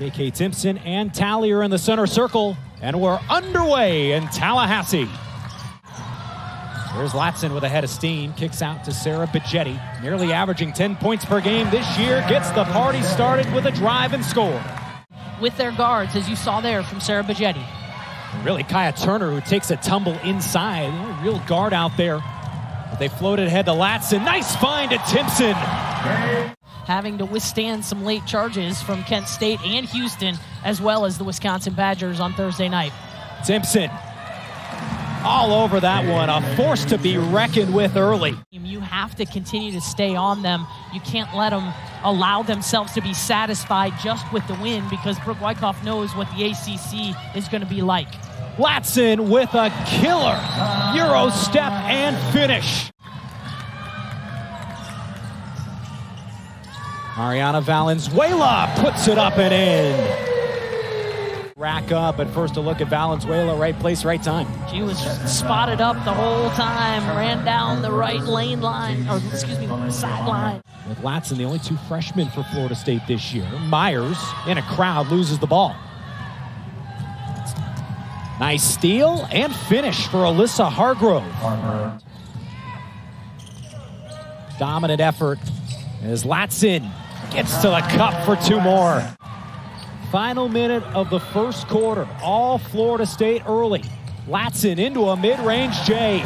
Makayla Timpson and Tally are in the center circle, and we're underway in Tallahassee. There's Latson with a head of steam, kicks out to Sarah Bigetti, nearly averaging 10 points per game this year, gets the party started with a drive and score. With their guards, as you saw there from Sarah Bigetti. Really, Kaya Turner, who takes a tumble inside. The only real guard out there. But they floated ahead to Latson. Nice find to Timpson. Having to withstand some late charges from Kent State and Houston, as well as the Wisconsin Badgers on Thursday night. Timpson all over that one, a force to be reckoned with early. You have to continue to stay on them. You can't let them allow themselves to be satisfied just with the win, because Brooke Wyckoff knows what the ACC is going to be like. Latson with a killer Euro step and finish. Mariana Valenzuela puts it up and in. Rack up, but first a look at Valenzuela, right place, right time. She was spotted up the whole time, ran down the right lane line, or excuse me, the sideline. With Latson, the only two freshmen for Florida State this year. Myers, in a crowd, loses the ball. Nice steal and finish for Alyssa Hargrove. Dominant effort as Latson gets to the cup for two more. Final minute of the first quarter. All Florida State early. Latson into a mid-range J.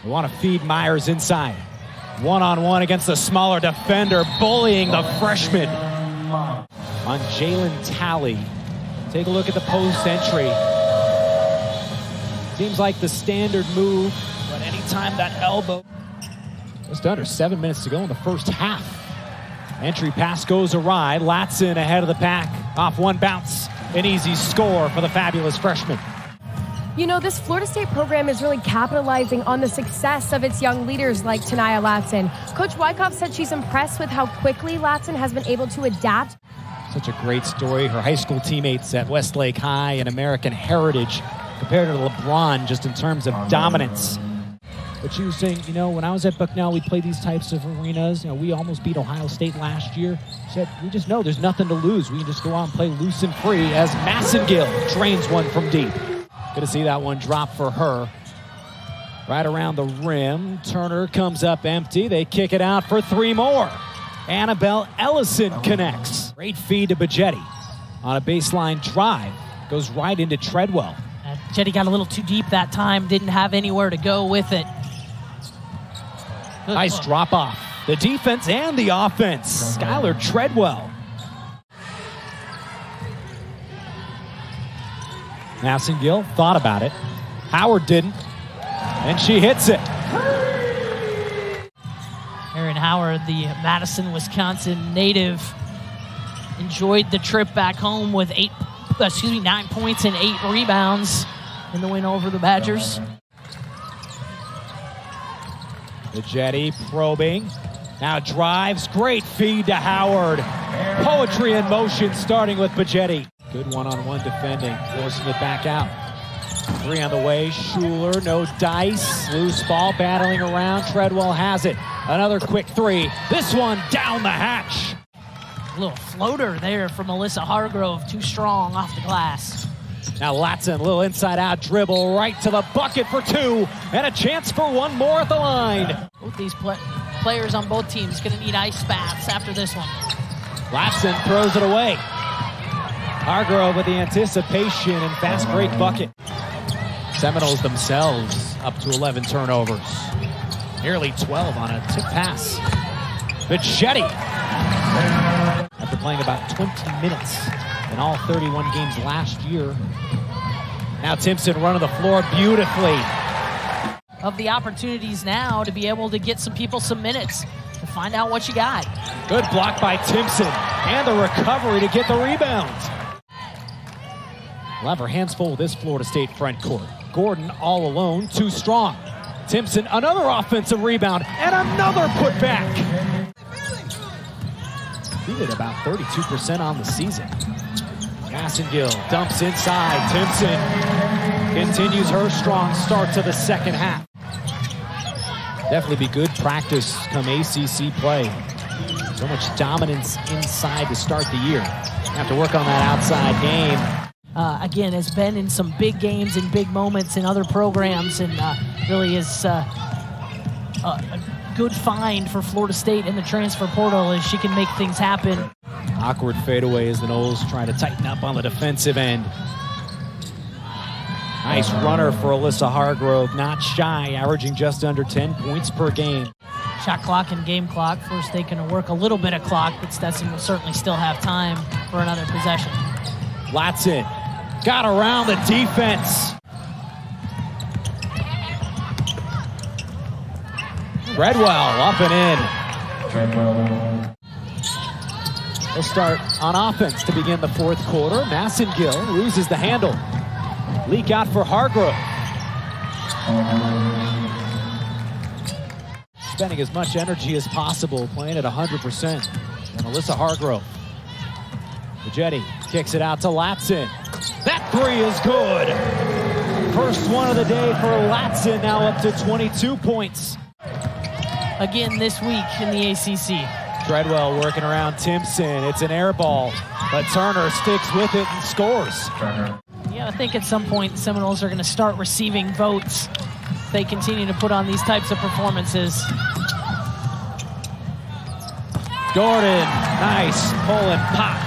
They want to feed Myers inside. One-on-one against the smaller defender, bullying the freshman. On Jalen Tally. Take a look at the post entry. Seems like the standard move, but anytime that elbow. Just under 7 minutes to go in the first half. Entry pass goes awry. Latson ahead of the pack. Off one bounce. An easy score for the fabulous freshman. You know, this Florida State program is really capitalizing on the success of its young leaders like Tanaya Latson. Coach Wyckoff said she's impressed with how quickly Latson has been able to adapt. Such a great story. Her high school teammates at Westlake High and American Heritage compared to LeBron just in terms of dominance. But she was saying, you know, when I was at Bucknell, we played these types of arenas. You know, we almost beat Ohio State last year. She said, we just know there's nothing to lose. We can just go out and play loose and free as Massengill drains one from deep. Good to see that one drop for her. Right around the rim. Turner comes up empty. They kick it out for three more. Annabelle Ellison connects. Great feed to Bigetti on a baseline drive. Goes right into Treadwell. Bigetti got a little too deep that time. Didn't have anywhere to go with it. Nice drop off. The defense and the offense. Skylar Treadwell. Massengill thought about it. Howard didn't. And she hits it. Erin Howard, the Madison, Wisconsin native, enjoyed the trip back home with 9 points and 8 rebounds in the win over the Badgers. Bigetti probing. Now drives. Great feed to Howard. Poetry in motion starting with Bigetti. Good one-on-one defending. Forcing it back out. Three on the way. Schuler, no dice. Loose ball battling around. Treadwell has it. Another quick three. This one down the hatch. A little floater there from Alyssa Hargrove. Too strong off the glass. Now Latson, a little inside-out dribble right to the bucket for two, and a chance for one more at the line. Both these players on both teams going to need ice baths after this one. Latson throws it away. Hargrove with the anticipation and fast break bucket. Seminoles themselves up to 11 turnovers. Nearly 12 on a tip pass. Bigetti. After playing about 20 minutes in all 31 games last year. Now Timpson running the floor beautifully. Of the opportunities now to be able to get some people some minutes to find out what you got. Good block by Timpson and the recovery to get the rebound. We'll have her hands full with this Florida State front court. Gordon all alone, too strong. Timpson, another offensive rebound and another putback. He did about 32% on the season. Massengill dumps inside. Timpson continues her strong start to the second half. Definitely be good practice come ACC play. So much dominance inside to start the year. Have to work on that outside game. Again, has been in some big games and big moments in other programs, and really is a good find for Florida State in the transfer portal as she can make things happen. Awkward fadeaway as the Noles try to tighten up on the defensive end. Nice runner for Alyssa Hargrove, not shy, averaging just under 10 points per game. Shot clock and game clock. Florida State going to work a little bit of clock, but Stetson will certainly still have time for another possession. Latson got around the defense. Redwell up and in. They'll start on offense to begin the fourth quarter. Massengill loses the handle. Leak out for Hargrove. Spending as much energy as possible, playing at 100%. And Alyssa Hargrove. Jetty kicks it out to Latson. That three is good. First one of the day for Latson, now up to 22 points. Again this week in the ACC. Treadwell working around Timpson. It's an air ball, but Turner sticks with it and scores. Yeah, I think at some point the Seminoles are going to start receiving votes if they continue to put on these types of performances. Gordon, nice pull and pop.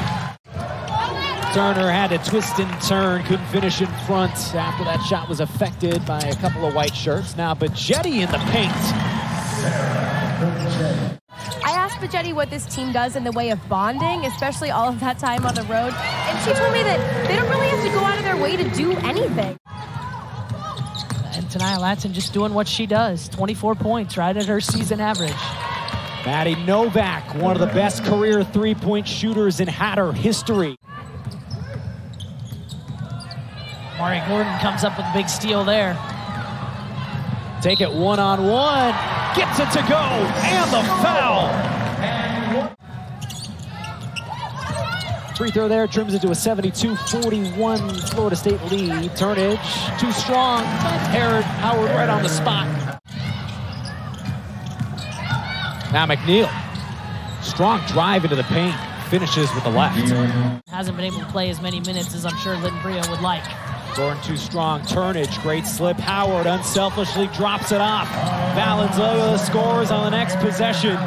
Turner had to twist and turn, couldn't finish in front after that shot was affected by a couple of white shirts. Now Bajetti in the paint. I asked Bajetti what this team does in the way of bonding, especially all of that time on the road, and she told me that they don't really have to go out of their way to do anything. And Tania Latson just doing what she does. 24 points, right at her season average. Maddie Novak, one of the best career three-point shooters in Hatter history. Mari Gordon comes up with a big steal there. Take it one-on-one, gets it to go, and the foul. Free throw there, trims it to a 72-41 Florida State lead. Turnage, too strong, Howard right on the spot. Now McNeil, strong drive into the paint, finishes with the left. Hasn't been able to play as many minutes as I'm sure Lynn Bria would like. Gordon too strong, Turnage, great slip. Howard unselfishly drops it off. Valenzuela scores on the next possession.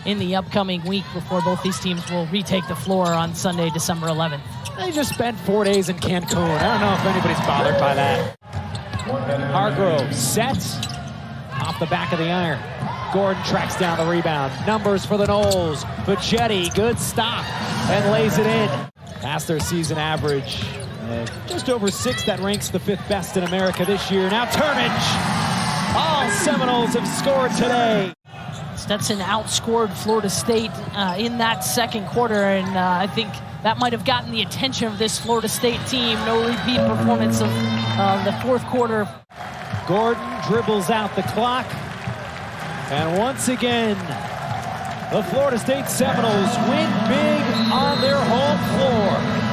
In the upcoming week before both these teams will retake the floor on Sunday, December 11th. They just spent 4 days in Cancun. I don't know if anybody's bothered by that. Hargrove set off the back of the iron. Gordon tracks down the rebound. Numbers for the Noles. Bajetti, good stop, and lays it in. Past their season average. Just over 6, that ranks the 5th best in America this year. Now Turnage. All Seminoles have scored today. Stetson outscored Florida State in that second quarter, and I think that might have gotten the attention of this Florida State team. No repeat performance of the fourth quarter. Gordon dribbles out the clock. And once again, the Florida State Seminoles win big on their home floor.